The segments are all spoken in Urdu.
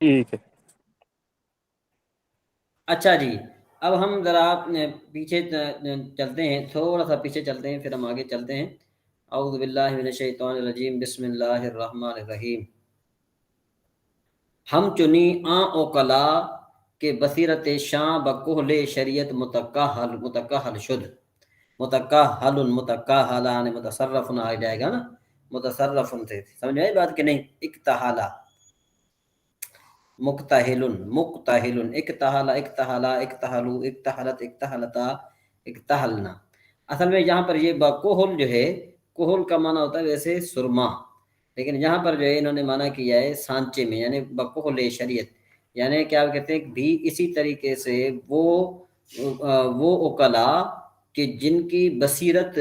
ٹھیک ہے. اچھا جی، اب ہم ذرا پیچھے چلتے ہیں، تھوڑا سا پیچھے چلتے ہیں، پھر ہم آگے چلتے ہیں. اعوذ باللہ من الشیطان الرجیم، بسم اللہ الرحمن الرحیم. ہم چنی آں اوکلا کہ بصیرت شاں بکہل شریعت متکہل شد. متکہل متکہلان متصرفن آ جائے گا نا، متصرفن سے سمجھ آئی بات کہ نہیں. اکتحالا مکتحل مکتحل اکتحلا اکتحلا اکتحلو اکتحلت اکتحلتا اکتحلنا. اصل میں یہاں پر یہ بکہل جو ہے، کہل کا معنی ہوتا ہے ویسے سرما، لیکن یہاں پر جو ہے انہوں نے معنی کیا ہے سانچے میں، یعنی بکہل شریعت، یعنی کیا کہتے ہیں بھی اسی طریقے سے وہ اوکلا کہ جن کی بصیرت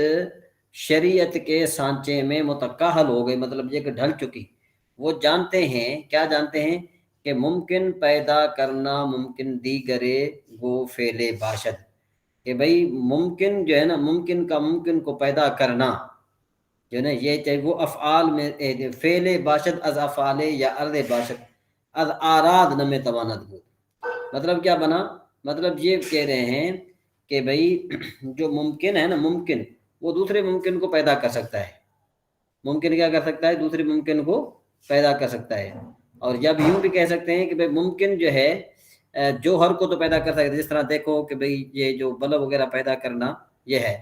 شریعت کے سانچے میں متکہل ہو گئی، مطلب یہ کہ ڈھل چکی. وہ جانتے ہیں، کیا جانتے ہیں کہ ممکن پیدا کرنا ممکن دیگرے گو فعل باشد، کہ بھئی ممکن جو ہے نا، ممکن کا ممکن کو پیدا کرنا جو ہے نا، یہ چاہے وہ افعال میں فعل باشد از افعال یا ارض باشد از آراد نم تواند بود. مطلب کیا بنا؟ مطلب یہ کہہ رہے ہیں کہ بھئی جو ممکن ہے نا، ممکن وہ دوسرے ممکن کو پیدا کر سکتا ہے. ممکن کیا کر سکتا ہے؟ دوسرے ممکن کو پیدا کر سکتا ہے. اور جب یوں بھی کہہ سکتے ہیں کہ بھئی ممکن جو ہے جوہر کو تو پیدا کر سکتے، جس طرح دیکھو کہ بھئی یہ جو بلب وغیرہ پیدا کرنا یہ ہے،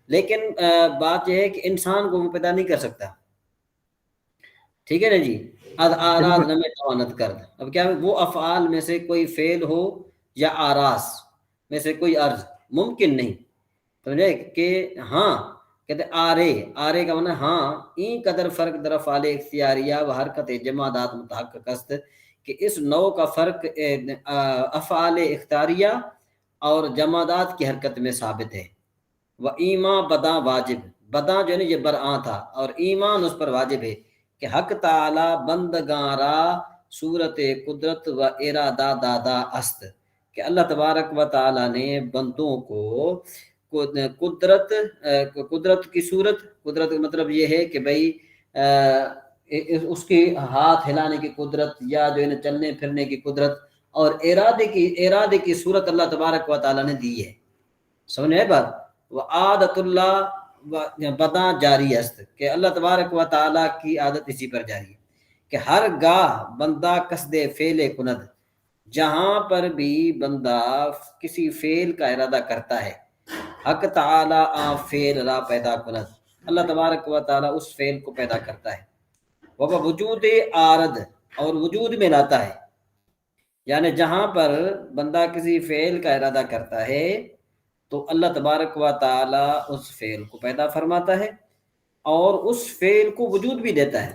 لیکن بات یہ ہے کہ انسان کو وہ پیدا نہیں کر سکتا. ٹھیک ہے نا جی. آراز نم توانت کرد، اب کیا وہ افعال میں سے کوئی فعل ہو یا آراز میں سے کوئی عرض ممکن نہیں. سمجھے کہ ہاں کہتے آرے کا معنی ہاں، این قدر فرق در افعال اختیاریہ و حرکت جمادات متحقق است کہ اس نوع کا فرق افعال اختیاریہ اور جمادات کی حرکت میں ثابت ہے. و ایما بدا واجب، بدا جو ہے نا یہ برآں تھا، اور ایمان اس پر واجب ہے کہ حق تعالی بندگاں را صورت قدرت و ارادہ دادا است، کہ اللہ تبارک و تعالی نے بندوں کو قدرت کی صورت، قدرت کا مطلب یہ ہے کہ بھئی اس کی ہاتھ ہلانے کی قدرت، یا جو ہے نا چلنے پھرنے کی قدرت، اور ارادے کی صورت اللہ تبارک و تعالی نے دی ہے. سمجھ ہے بات. وہ عادت اللہ بدا جاری است، کہ اللہ تبارک و تعالیٰ کی عادت اسی پر جاری ہے کہ ہر گاہ بندہ قصد فعل کند، جہاں پر بھی بندہ کسی فعل کا ارادہ کرتا ہے، حق تعالی آ فعل را پیدا کند، اللہ تبارک و تعالیٰ اس فعل کو پیدا کرتا ہے. وہ وجود آرد، اور وجود میں لاتا ہے، یعنی جہاں پر بندہ کسی فعل کا ارادہ کرتا ہے تو اللہ تبارک و تعالی اس فعل کو پیدا فرماتا ہے اور اس فعل کو وجود بھی دیتا ہے.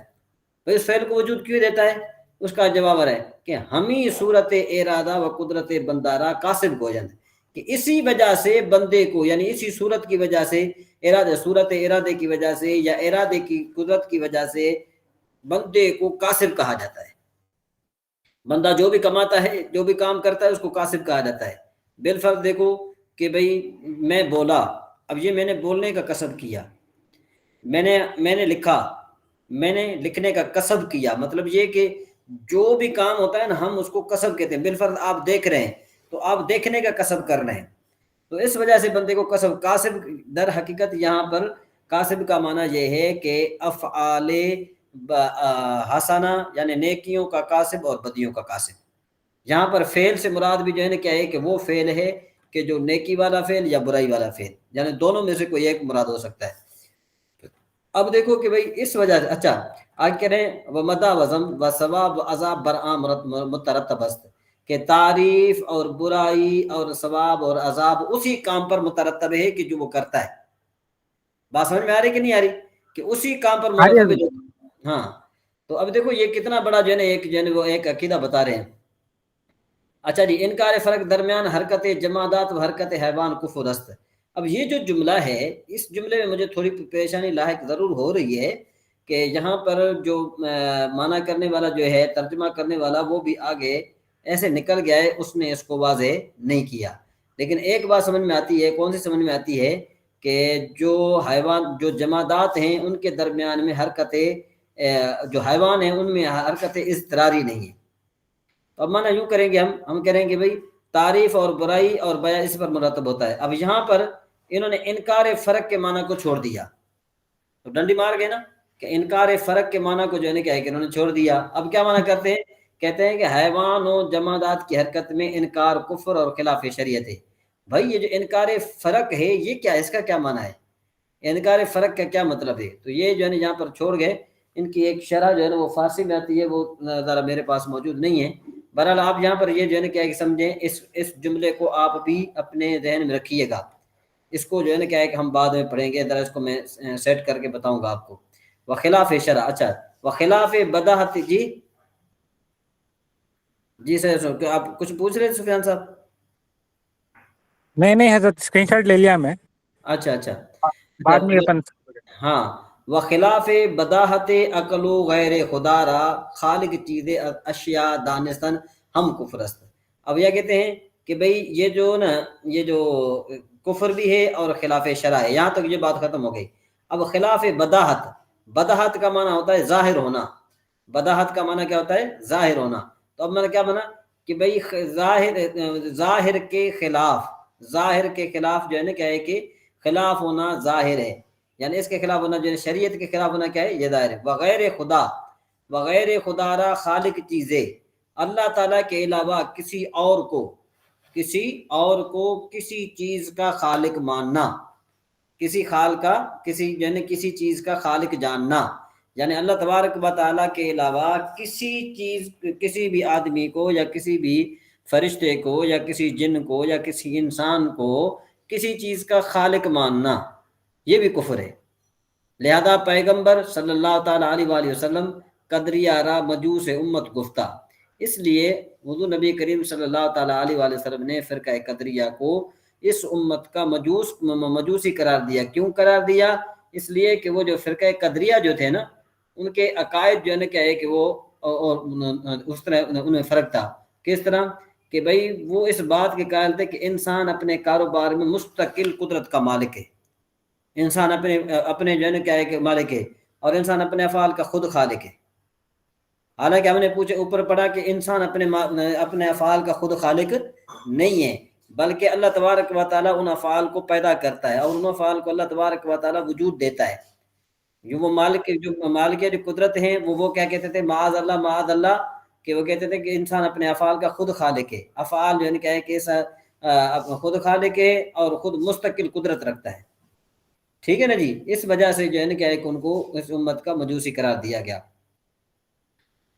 تو اس فعل کو وجود کیوں دیتا ہے؟ اس کا جواب ہے کہ ہمیں صورت ارادہ و قدرت بندارہ قاسب کو جانا، کہ اسی وجہ سے بندے کو، یعنی اسی صورت کی وجہ سے، ارادہ صورت ارادے کی وجہ سے یا ارادے کی قدرت کی وجہ سے بندے کو قاسب کہا جاتا ہے. بندہ جو بھی کماتا ہے، جو بھی کام کرتا ہے، اس کو قاسب کہا جاتا ہے. بالفرض دیکھو کہ بھئی میں بولا، اب یہ میں نے بولنے کا قصد کیا، میں نے لکھا، میں نے لکھنے کا قصد کیا، مطلب یہ کہ جو بھی کام ہوتا ہے نا ہم اس کو قصد کہتے ہیں. بالفرض آپ دیکھ رہے ہیں تو آپ دیکھنے کا قصد کر رہے ہیں، تو اس وجہ سے بندے کو قصد. قاسب در حقیقت یہاں پر قاسب کا معنی یہ ہے کہ افعال حسنہ، یعنی نیکیوں کا قاسب اور بدیوں کا قاسب. یہاں پر فعل سے مراد بھی جو ہے نا کیا ہے کہ وہ فعل ہے کہ جو نیکی والا فعل یا برائی والا فعل، یعنی دونوں میں سے کوئی ایک مراد ہو سکتا ہے. اب دیکھو کہ بھئی اس وجہ سے، اچھا آگے کہہ رہے ہیں وہ مدہ وزم و ثواب و عذاب برآں مترتب است، کہ تعریف اور برائی اور ثواب اور عذاب اسی کام پر مترتب ہے کہ جو وہ کرتا ہے. بات سمجھ میں آ رہی کہ نہیں آ رہی؟ کہ اسی کام پر مرتب ہے. ہاں تو اب دیکھو یہ کتنا بڑا جو ہے نا ایک عقیدہ بتا رہے ہیں. اچھا جی، انکار فرق درمیان حرکت جمادات و حرکت حیوان کفر است. اب یہ جو جملہ ہے، اس جملے میں مجھے تھوڑی پریشانی لاحق ضرور ہو رہی ہے کہ یہاں پر جو معنی کرنے والا جو ہے، ترجمہ کرنے والا، وہ بھی آگے ایسے نکل گیا ہے، اس نے اس کو واضح نہیں کیا. لیکن ایک بات سمجھ میں آتی ہے. کون سی سمجھ میں آتی ہے؟ کہ جو حیوان، جو جمادات ہیں، ان کے درمیان میں حرکتیں، جو حیوان ہیں ان میں حرکت اضطراری نہیں ہے. تو اب مانا یوں کریں گے، ہم کریں گے بھائی تعریف اور برائی اور بیان اس پر مرتب ہوتا ہے. اب یہاں پر انہوں نے انکار فرق کے معنی کو چھوڑ دیا، تو ڈنڈی مار گئے نا کہ انکار فرق کے معنی کو جو ہے نا کیا ہے کہ انہوں نے چھوڑ دیا. اب کیا معنی کرتے ہیں؟ کہتے ہیں کہ حیوان و جمادات کی حرکت میں انکار کفر اور خلاف شریعت ہے. بھائی یہ جو انکار فرق ہے یہ کیا ہے، اس کا کیا معنی ہے، انکار فرق کا کیا مطلب ہے؟ تو یہ جو ہے نا یہاں پر چھوڑ گئے. ان کی ایک شرح جو ہے نا وہ فارسی میں آتی ہے، وہ ذرا میرے پاس موجود نہیں ہے. بہرحال آپ یہاں پر یہ جو ہے نا کیا ہے کہ سمجھیں، اس جملے کو آپ بھی اپنے ذہن میں رکھیے گا. اس کو جو ہے نا کیا ہے کہ ہم بعد میں پڑھیں گے، ذرا اس کو میں سیٹ کر کے بتاؤں گا آپ کو. وخلاف شرع، اچھا وخلاف بداحت. جی سر آپ کچھ پوچھ رہے تھے سفیان صاحب؟ نہیں حضرت، اسکرین شاٹ لے لیا میں. اچھا بعد میں ہاں. وخلاف بداحت عقل و غیر خدا را خالق چیز اشیاء دانستن ہم کفرست. اب یہ کہتے ہیں کہ بھئی یہ جو نا یہ جو کفر بھی ہے اور خلاف شرع ہے. یہاں تک یہ بات ختم ہو گئی. اب خلاف بداحت، بداحت کا معنی ہوتا ہے ظاہر ہونا. بداحت کا معنی کیا ہوتا ہے؟ ظاہر ہونا. تو اب میں نے کیا بنا کہ بھئی ظاہر کے خلاف، ظاہر کے خلاف جو ہے نا کیا ہے کہ خلاف ہونا ظاہر ہے، یعنی اس کے خلاف ہونا جو ہے شریعت کے خلاف ہونا کیا ہے؟ یہ ظاہر ہے. وغیر خدا، وغیر خدا را خالق چیزیں، اللہ تعالیٰ کے علاوہ کسی اور کو کسی چیز کا خالق ماننا، کسی کسی چیز کا خالق جاننا، یعنی اللہ تبارک و تعالیٰ کے علاوہ کسی بھی آدمی کو یا کسی بھی فرشتے کو یا کسی جن کو یا کسی انسان کو کسی چیز کا خالق ماننا، یہ بھی کفر ہے. لہذا پیغمبر صلی اللہ تعالیٰ علیہ وآلہ وسلم قدریہ را مجوس امت گفتہ، اس لیے حضور نبی کریم صلی اللہ تعالیٰ علیہ وآلہ وسلم نے فرقہ قدریہ کو اس امت کا مجوسی قرار دیا. کیوں قرار دیا؟ اس لیے کہ وہ جو فرقہ قدریہ جو تھے نا، ان کے عقائد جو ہے نا کیا ہے کہ وہ اس طرح انہیں فرق تھا. کس طرح کہ بھئی وہ اس بات کے قائل تھے کہ انسان اپنے کاروبار میں مستقل قدرت کا مالک ہے، انسان اپنے جو ہے نا کیا ہے کہ مالک ہے، اور انسان اپنے افعال کا خود خالق ہے. حالانکہ ہم نے اوپر پڑھا کہ انسان اپنے افعال کا خود خالق نہیں ہے، بلکہ اللہ تبارک و تعالیٰ ان افعال کو پیدا کرتا ہے اور ان افعال کو اللہ تبارک و تعالیٰ وجود دیتا ہے. وہ مالک جو قدرت ہیں وہ کیا کہتے تھے؟ معاذ اللہ، کہ وہ کہتے تھے کہ انسان اپنے افعال کا خود خالق ہے. افعال جو ہے کیا ہے کہ خود خالق ہے اور خود مستقل قدرت رکھتا ہے. ٹھیک ہے نا جی. اس وجہ سے جو ہے نا کیا ہے کہ ان کو اس امت کا مجوسی قرار دیا گیا.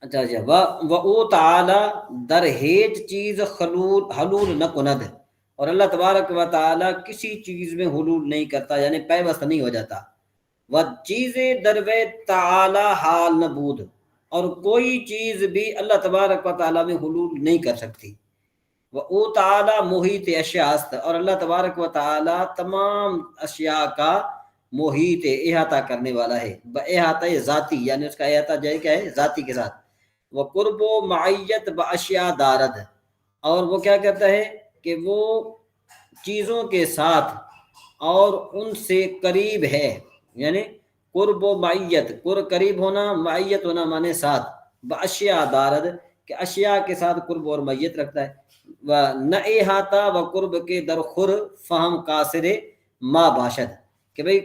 اچھا وَأَوْ تَعَالَى در ہیچ چیز حلول نہ کند، اور اللہ تبارک و تعالیٰ کسی چیز میں حلول نہیں کرتا، یعنی پیوست نہیں ہو جاتا. وہ چیزیں دروے تعالی حال نبود، اور کوئی چیز بھی اللہ تبارک و تعالیٰ میں حلول نہیں کر سکتی. وہ تعالیٰ محیط اشیاء است، اور اللہ تبارک و تعالیٰ تمام اشیاء کا محیط احاطہ کرنے والا ہے. احاطہ ذاتی، یعنی اس کا احاطہ جو ہے کیا ہے؟ ذاتی کے ساتھ. وہ قرب و معیت باشیاء دارد، اور وہ کیا کرتا ہے کہ وہ چیزوں کے ساتھ اور ان سے قریب ہے، یعنی قرب و معیت، قریب ہونا، معیت ہونا مانے ساتھ، باشیاء دارد کہ اشیاء کے ساتھ قرب اور معیت رکھتا ہے. نہ احاطہ و قرب کے درخور فہم قاصر ما باشد، کہ بھئی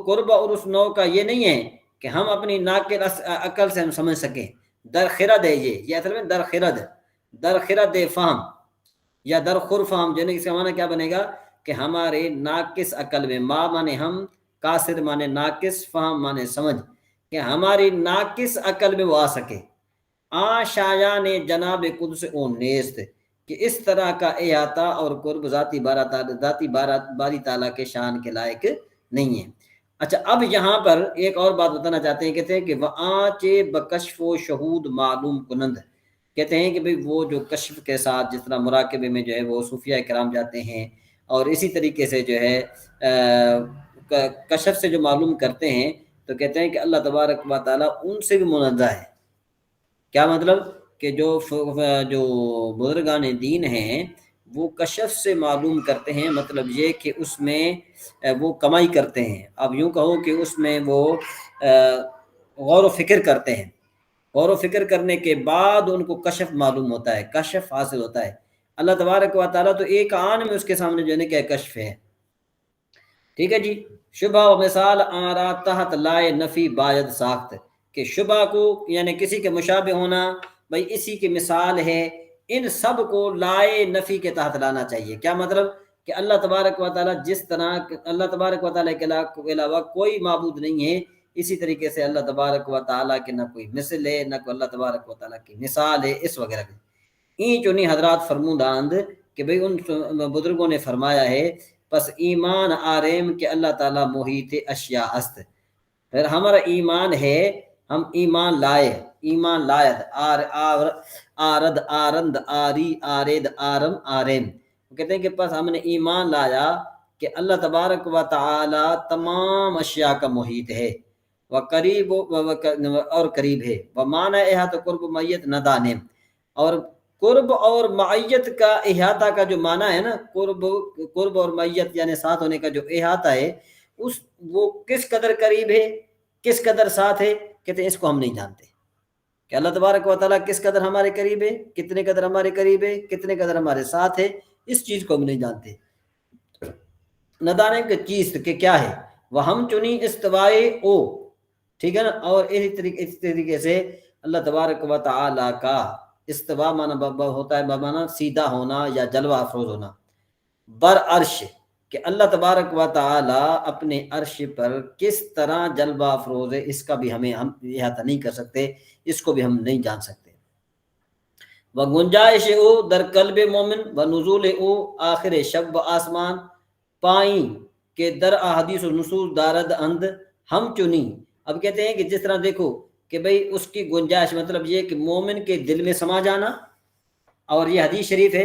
قرب اور اس نوع کا یہ نہیں ہے کہ ہم اپنی ناقل عقل سے ہم سمجھ سکیں. درخرد ہے یہ اصل میں درخرد فہم یا درخور فہم، جو اس کا معنی کیا بنے گا کہ ہمارے ناقص عقل میں، ما مانے ہم، قاصر مانے ناقص، فہم مانے سمجھ، کہ ہماری ناقص عقل میں وہ آ سکے. شایان جناب قدس او نیست، کہ اس طرح کا احاطہ اور قرب ذاتی باری تعالیٰ کے شان کے لائق نہیں ہے. اچھا اب یہاں پر ایک اور بات بتانا چاہتے ہیں. کہتے ہیں کہ وآنچ بکشف و شہود معلوم کنند، کہتے ہیں کہ بھئی وہ جو کشف کے ساتھ، جس طرح مراقبے میں جو ہے وہ صوفیہ کرام جاتے ہیں، اور اسی طریقے سے جو ہے کشف سے جو معلوم کرتے ہیں، تو کہتے ہیں کہ اللہ تبارک و تعالیٰ ان سے بھی منزہ ہے. کیا مطلب؟ کہ جو بزرگان دین ہیں وہ کشف سے معلوم کرتے ہیں، مطلب یہ کہ اس میں وہ کمائی کرتے ہیں. اب یوں کہو کہ اس میں وہ غور و فکر کرتے ہیں، غور و فکر کرنے کے بعد ان کو کشف معلوم ہوتا ہے، کشف حاصل ہوتا ہے۔ اللہ تبارک و تعالیٰ تو ایک آن میں اس کے سامنے جو ہے نا کیا کشف ہے۔ ٹھیک ہے جی۔ شبہ و مثال آرا تحت لائے نفی باید ساخت، کہ شبہ کو یعنی کسی کے مشابہ ہونا بھائی اسی کی مثال ہے، ان سب کو لائے نفی کے تحت لانا چاہیے۔ کیا مطلب؟ کہ اللہ تبارک و تعالیٰ جس طرح اللہ تبارک و تعالیٰ کے علاوہ کوئی معبود نہیں ہے، اسی طریقے سے اللہ تبارک و تعالیٰ کے نہ کوئی مثل ہے، نہ کوئی اللہ تبارک و تعالیٰ کی مثال ہے، اس وغیرہ کی۔ این چونی حضرات فرموداند کہ بھئی ان بزرگوں نے فرمایا ہے پس ایمان آریم کہ اللہ تعالیٰ محیط اشیاء است، پھر ہمارا ایمان ہے، ہم ایمان لائے، ایمان لائد آرد آرند آری آرید آرم آریم، کہتے ہیں کہ پس ہم نے ایمان لایا کہ اللہ تبارک و تعالی تمام اشیاء کا محیط ہے، وہ قریب اور قریب ہے، وہ معنی احاطہ قرب میت نہ دانے، اور قرب اور معیت کا احاطہ کا جو معنی ہے نا، قرب اور معیت یعنی ساتھ ہونے کا جو احاطہ ہے، وہ کس قدر قریب ہے، کس قدر ساتھ ہے، کہتے ہیں اس کو ہم نہیں جانتے کہ اللہ تبارک و تعالیٰ کس قدر ہمارے قریب ہے، کتنے قدر ہمارے قریب ہے، کتنے قدر ہمارے ساتھ ہے، اس چیز کو ہم نہیں جانتے۔ نہ دانے کی چیز کہ کیا ہے، وہ ہم چنی استوائے او، ٹھیک ہے نا۔ اور اس طریقے سے اللہ تبارک و تعالیٰ کا استوا مانا ہوتا ہے بمانا سیدھا ہونا یا جلوہ افروز ہونا، بر عرش، کہ اللہ تبارک و تعالی اپنے عرش پر کس طرح جلوہ افروز ہے، اس کا بھی ہم احاطہ نہیں کر سکتے، اس کو بھی ہم نہیں جان سکتے۔ و گنجائش او در قلب مومن و نزول او آخر شب و آسمان پائیں کہ در احادیث و نصوص دارد اند ہم چنی۔ اب کہتے ہیں کہ جس طرح دیکھو کہ بھئی اس کی گنجائش مطلب یہ کہ مومن کے دل میں سما جانا، اور یہ حدیث شریف ہے،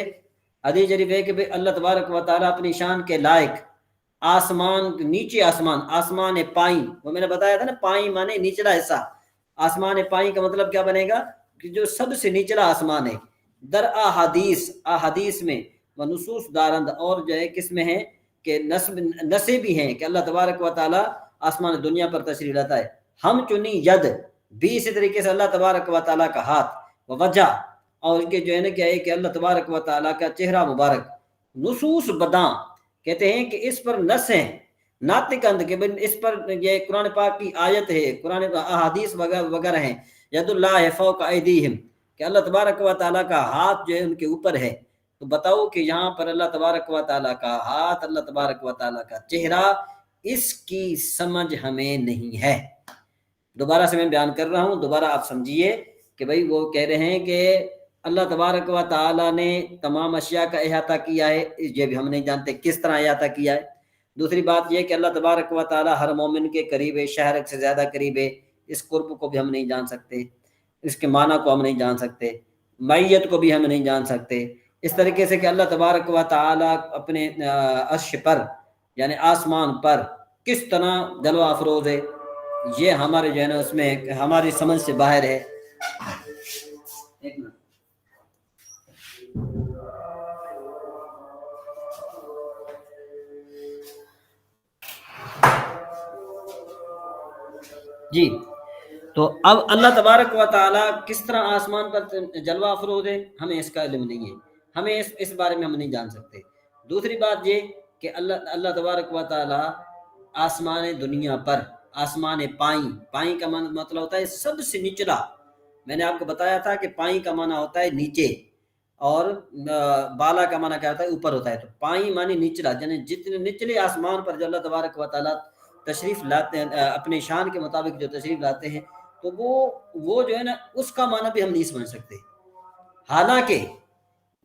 حدیث شریف ہے کہ بھئی اللہ تبارک و تعالیٰ اپنی شان کے لائق آسمان نیچے آسمان پائیں، وہ میں نے بتایا تھا نا، پائیں مانے نچلا حصہ، آسمان پائیں کا مطلب کیا بنے گا کہ جو سب سے نچلا آسمان ہے، در احادیث میں وہ نصوص دارند، اور جو ہے کس میں ہے کہ نصے بھی ہیں کہ اللہ تبارک و تعالیٰ آسمان دنیا پر تشریف لاتا ہے۔ ہم چنی ید بھی اسی طریقے سے اللہ تبارک و تعالیٰ کا ہاتھ، و وجہ، اور ان کے جو ہے نا کیا ہے کہ اللہ تبارک و تعالیٰ کا چہرہ مبارک، نصوص بداں، کہتے ہیں کہ اس پر نص ہیں، ناطقند کہ اس پر یہ قرآن پاک کی آیت ہے، قرآن احادیث وغیرہ ہیں، ید اللہ فوق ایدیہم، کہ اللہ تبارک و تعالیٰ کا ہاتھ جو ہے ان کے اوپر ہے۔ تو بتاؤ کہ یہاں پر اللہ تبارک و تعالیٰ کا ہاتھ، اللہ تبارک و تعالیٰ کا چہرہ، اس کی سمجھ ہمیں نہیں ہے۔ دوبارہ سے میں بیان کر رہا ہوں، دوبارہ آپ سمجھیے کہ بھئی وہ کہہ رہے ہیں کہ اللہ تبارک و تعالیٰ نے تمام اشیاء کا احاطہ کیا ہے، یہ بھی ہم نہیں جانتے کس طرح احاطہ کیا ہے۔ دوسری بات یہ کہ اللہ تبارک و تعالیٰ ہر مومن کے قریب ہے، شہر سے زیادہ قریب ہے، اس قرب کو بھی ہم نہیں جان سکتے، اس کے معنی کو ہم نہیں جان سکتے، معیت کو بھی ہم نہیں جان سکتے۔ اس طریقے سے کہ اللہ تبارک و تعالیٰ اپنے عرش پر یعنی آسمان پر کس طرح جلوہ افروز ہے، یہ ہمارے جو ہے نا اس میں ہماری سمجھ سے باہر ہے۔ ایک منٹ جی، تو اب اللہ تبارک و تعالیٰ کس طرح آسمان پر جلوہ افروز ہے، ہمیں اس کا علم نہیں ہے، ہمیں اس بارے میں ہم نہیں جان سکتے۔ دوسری بات یہ کہ اللہ تبارک و تعالیٰ آسمان دنیا پر، آسمان پائیں کا مطلب ہوتا ہے سب سے نچلا، میں نے آپ کو بتایا تھا کہ پائیں کا معنی ہوتا ہے نیچے، اور بالا کا معنی کیا ہوتا ہے اوپر ہوتا ہے، تو پائیں معنی نچلا، یعنی جتنے نچلے آسمان پر جو اللہ تبارک و تعالیٰ تشریف لاتے ہیں اپنے شان کے مطابق جو تشریف لاتے ہیں، تو وہ جو ہے نا اس کا معنی بھی ہم نہیں سمجھ سکتے۔ حالانکہ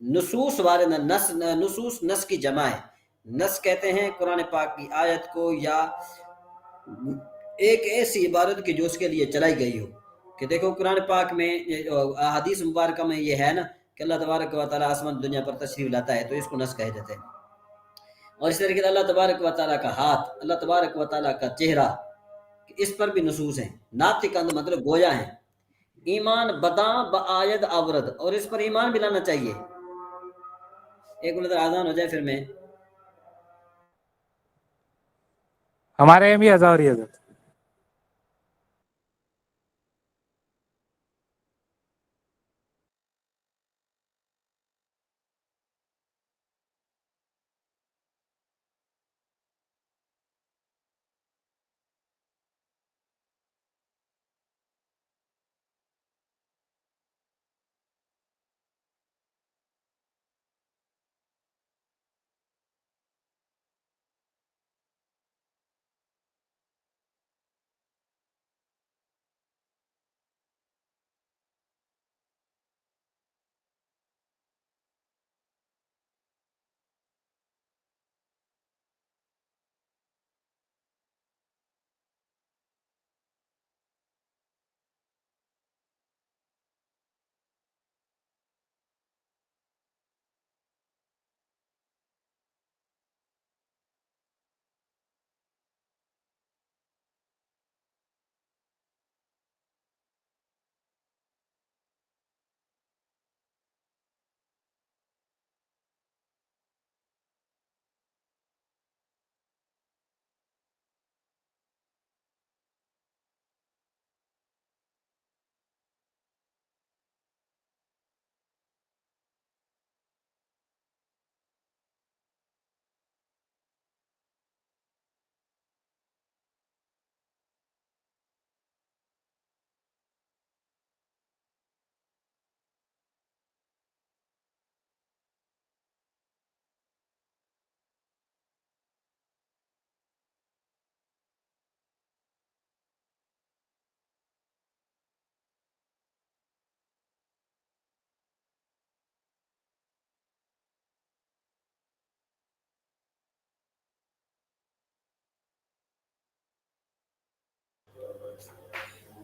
نصوص وارد، نصوص نص کی جمع ہے، نص کہتے ہیں قرآن پاک کی آیت کو یا ایک ایسی عبارت کی جو اس کے لیے چلائی گئی ہو، کہ دیکھو قرآن پاک میں حدیث مبارکہ میں یہ ہے نا کہ اللہ تبارک و تعالیٰ آسمان دنیا پر تشریف لاتا ہے، تو اس کو نص کہے جاتے ہیں۔ اور اس طریقے سے اللہ تبارک و تعالیٰ کا ہاتھ، اللہ تبارک و تعالیٰ کا چہرہ، اس پر بھی نصوص ہیں، ناطقند مطلب گویا ہیں۔ ایمان بداں بآید آورد، اور اس پر ایمان بھی لانا چاہیے۔ ایک منٹ آذان ہو جائے پھر میں ہمارے یہاں بھی اذان ہو رہی ہے حضرت۔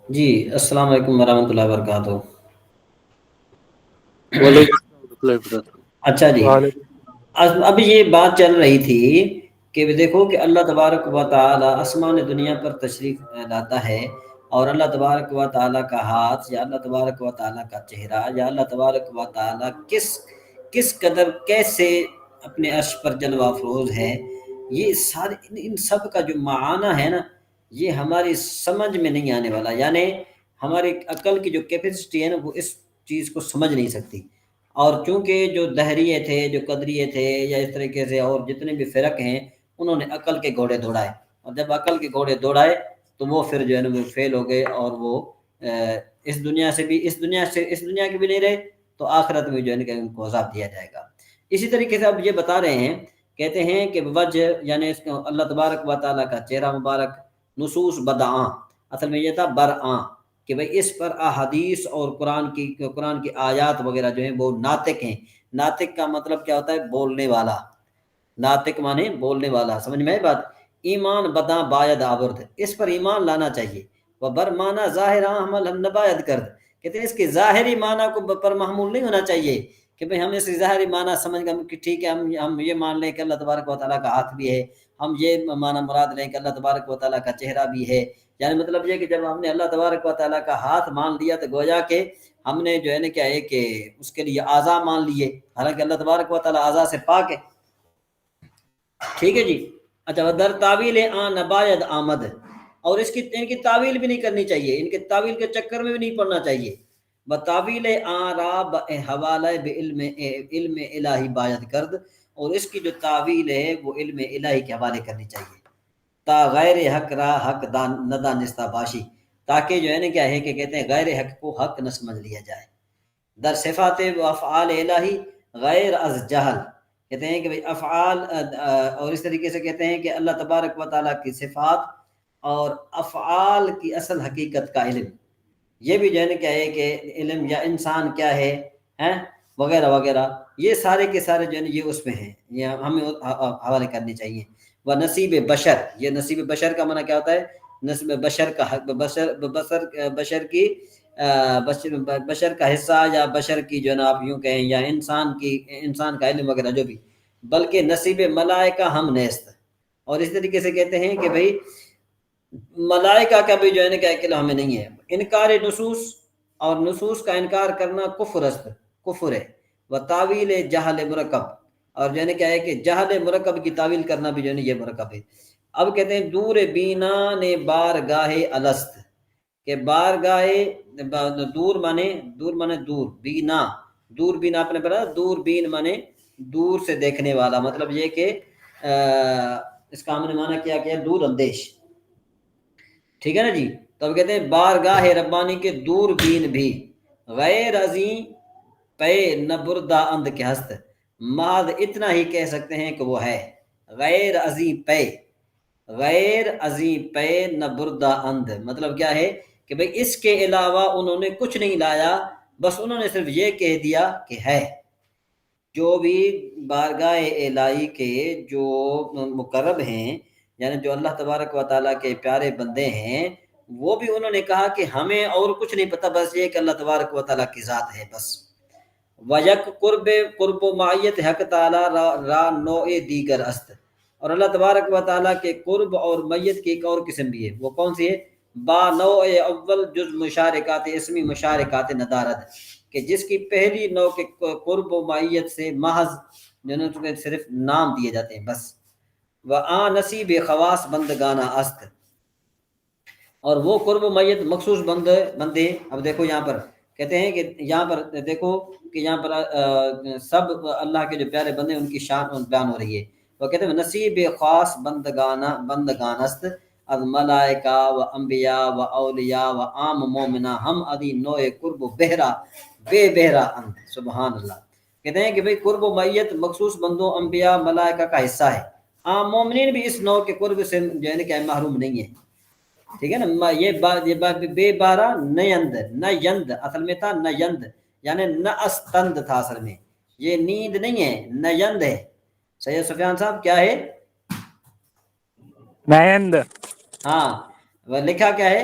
جی السلام علیکم ورحمۃ اللہ وبرکاتہ۔ وعلیکم السلام ورحمۃ اللہ وبرکاتہ۔ اچھا جی، اب یہ بات چل رہی تھی کہ دیکھو کہ اللہ تبارک و تعالی آسمان دنیا پر تشریف لاتا ہے، اور اللہ تبارک و تعالی کا ہاتھ یا اللہ تبارک و تعالی کا چہرہ یا اللہ تبارک و تعالی کس قدر کیسے اپنے عرش پر جلوہ افروز ہے، یہ سارے ان سب کا جو معنی ہے نا، یہ ہماری سمجھ میں نہیں آنے والا، یعنی ہماری عقل کی جو کیپیسٹی ہے نا وہ اس چیز کو سمجھ نہیں سکتی۔ اور چونکہ جو دہریے تھے، جو قدریے تھے، یا اس طریقے سے اور جتنے بھی فرق ہیں، انہوں نے عقل کے گھوڑے دوڑائے، اور جب عقل کے گھوڑے دوڑائے تو وہ پھر جو ہے نا وہ فیل ہو گئے، اور وہ اس دنیا کی بھی نہیں رہے، تو آخرت میں جو ہے نا کہ ان کو عذاب دیا جائے گا۔ اسی طریقے سے اب یہ بتا رہے ہیں، کہتے ہیں کہ وجہ یعنی اس کو اللہ تبارک و تعالیٰ کا چہرہ مبارک، نصوص بدعاں، اصل میں یہ تھا برآں، کہ بھئی اس پر احادیث اور قرآن کی آیات وغیرہ جو ہیں وہ ناطق ہیں۔ ناطق کا مطلب کیا ہوتا ہے؟ بولنے والا۔ ناطق مانے بولنے والا، سمجھ میں آئی بات؟ ایمان بداں باید آورد، اس پر ایمان لانا چاہیے۔ وہ بر معنی ظاہر حمل ہم نباید کرد، کہتے ہیں اس کے ظاہری معنی کو پر محمول نہیں ہونا چاہیے کہ بھئی ہم اس کی ظاہری معنی سمجھ گئے کہ ٹھیک ہے، ہم یہ مان لیں کہ اللہ تبارک و تعالیٰ کا ہاتھ بھی ہے، ہم یہ معنی مراد لیں کہ اللہ تبارک و تعالیٰ کا چہرہ بھی ہے۔ یعنی مطلب یہ کہ جب ہم نے اللہ تبارک و تعالیٰ کا ہاتھ مان لیا تو گویا کہ ہم نے جو ہے نا کیا ہے کہ اس کے لیے اعضاء مان لیے، حالانکہ اللہ تبارک و تعالیٰ اعضاء سے پاک ہے۔ ٹھیک ہے جی۔ اچھا، در تعویل آن نباید آمد، اور ان کی تعویل بھی نہیں کرنی چاہیے، ان کے تعویل کے چکر میں بھی نہیں پڑنا چاہیے۔ بتاویل آن راب حوالہ علم الہی باید کرد، اور اس کی جو تعویل ہے وہ علم الہی کے حوالے کرنی چاہیے، تا غیر حق را حق ندانستہ باشی، تاکہ جو ہے نا کیا ہے کہ کہتے ہیں غیر حق کو حق نہ سمجھ لیا جائے۔ در صفات و افعال الہی غیر از جہل، کہتے ہیں کہ بھئی افعال، اور اس طریقے سے کہتے ہیں کہ اللہ تبارک و تعالیٰ کی صفات اور افعال کی اصل حقیقت کا علم، یہ بھی جو ہے نا کیا ہے کہ علم، یا انسان کیا ہے وغیرہ وغیرہ، یہ سارے کے سارے جو ہے نا یہ اس میں ہیں، یہ ہمیں حوالے کرنے چاہیے۔ وہ نصیب بشر، یہ نصیب بشر کا معنی کیا ہوتا ہے؟ نصیب بشر کا حق، بشر کا حصہ، یا بشر کی جو ہے نا آپ یوں کہیں، یا انسان کا علم وغیرہ جو بھی، بلکہ نصیب ملائکہ ہم نیست۔ اور اس طریقے سے کہتے ہیں کہ بھئی ملائکہ کا بھی جو ہے نا کہ علم ہمیں نہیں ہے۔ انکار نصوص، اور نصوص کا انکار کرنا کفر ہے۔ وہ تعویل جہل مرکب، اور جو ہے نا کیا ہے کہ جہل مرکب کی تعویل کرنا بھی جو ہے نا یہ مرکب ہے۔ اب کہتے ہیں دور بینا نے بارگاہ الست، کہ بارگاہ دور مانے دور، بینا دور بین، آپ نے پڑھا دور بین مانے دور سے دیکھنے والا، مطلب یہ کہ اس کا ہم نے معنی کیا کہ دور اندیش، ٹھیک ہے نا جی۔ تو اب کہتے ہیں بارگاہ ربانی کے دور بین بھی، غیر عظیم پے نہ بردہ اند کے ہست، ماد اتنا ہی کہہ سکتے ہیں کہ وہ ہے غیر عظیم پے نہ بردہ اند، مطلب کیا ہے کہ بھئی اس کے علاوہ انہوں نے کچھ نہیں لایا، بس انہوں نے صرف یہ کہہ دیا کہ ہے۔ جو بھی بارگاہ الہی کے جو مقرب ہیں، یعنی جو اللہ تبارک و تعالیٰ کے پیارے بندے ہیں، وہ بھی انہوں نے کہا کہ ہمیں اور کچھ نہیں پتہ، بس یہ کہ اللہ تبارک و تعالیٰ کی ذات ہے بس۔ وَيَک قرب و معیت حق تعالیٰ را نوع دیگر است، اور اللہ تبارک و تعالیٰ کے قرب اور میت کی ایک اور قسم بھی ہے، وہ کون سی ہے؟ با نوع اول جز مشارکات اسمی مشارکات ندارد، کہ جس کی پہلی نوع کے قرب و معیت سے محض جنہوں نے صرف نام دیے جاتے ہیں بس۔ وَآ نصیب خواص بندگانہ است، اور وہ قرب و میت مخصوص بندے۔ اب دیکھو یہاں پر کہتے ہیں کہ یہاں پر دیکھو کہ یہاں پر سب اللہ کے جو پیارے بندے ان کی شان بیان ہو رہی ہے۔ وہ کہتے ہیں نصیب خاص بندگان است از ملائکہ و انبیاء و اولیاء و عام مومنہ ہم ادی نوع قرب و بہرا اند، سبحان اللہ۔ کہتے ہیں کہ بھئی قرب و میت مخصوص بندوں، انبیاء، ملائکہ کا حصہ ہے، عام مومنین بھی اس نوع کے قرب سے جو ہے کہ محروم نہیں ہے، ٹھیک ہے نا۔ یہ بے بارہ نیند، نہ یند اصل میں تھا، نہ یند یعنی نہ استند تھا اصل میں، یہ نیند نہیں ہے، نہ یند ہے۔ سید سفیان صاحب کیا ہے؟ نیند، ہاں، وہ لکھا کیا ہے؟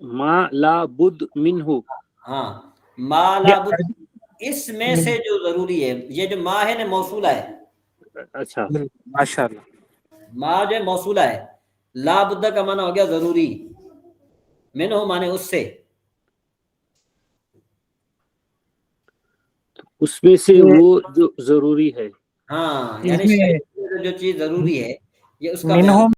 ما لا بد منه. ہاں ما لا بد، اس میں سے جو ضروری ہے. یہ جو ما ہے نا موصولہ ہے، اچھا ماشاء اللہ. ما جو موصولہ ہے، لا بد کا معنی ہو گیا ضروری، منہ مانے اس سے. اس میں سے وہ جو ضروری ہے. ہاں اس یعنی میں شریعت میں جو چیز ضروری ہے یہ اس کا منہم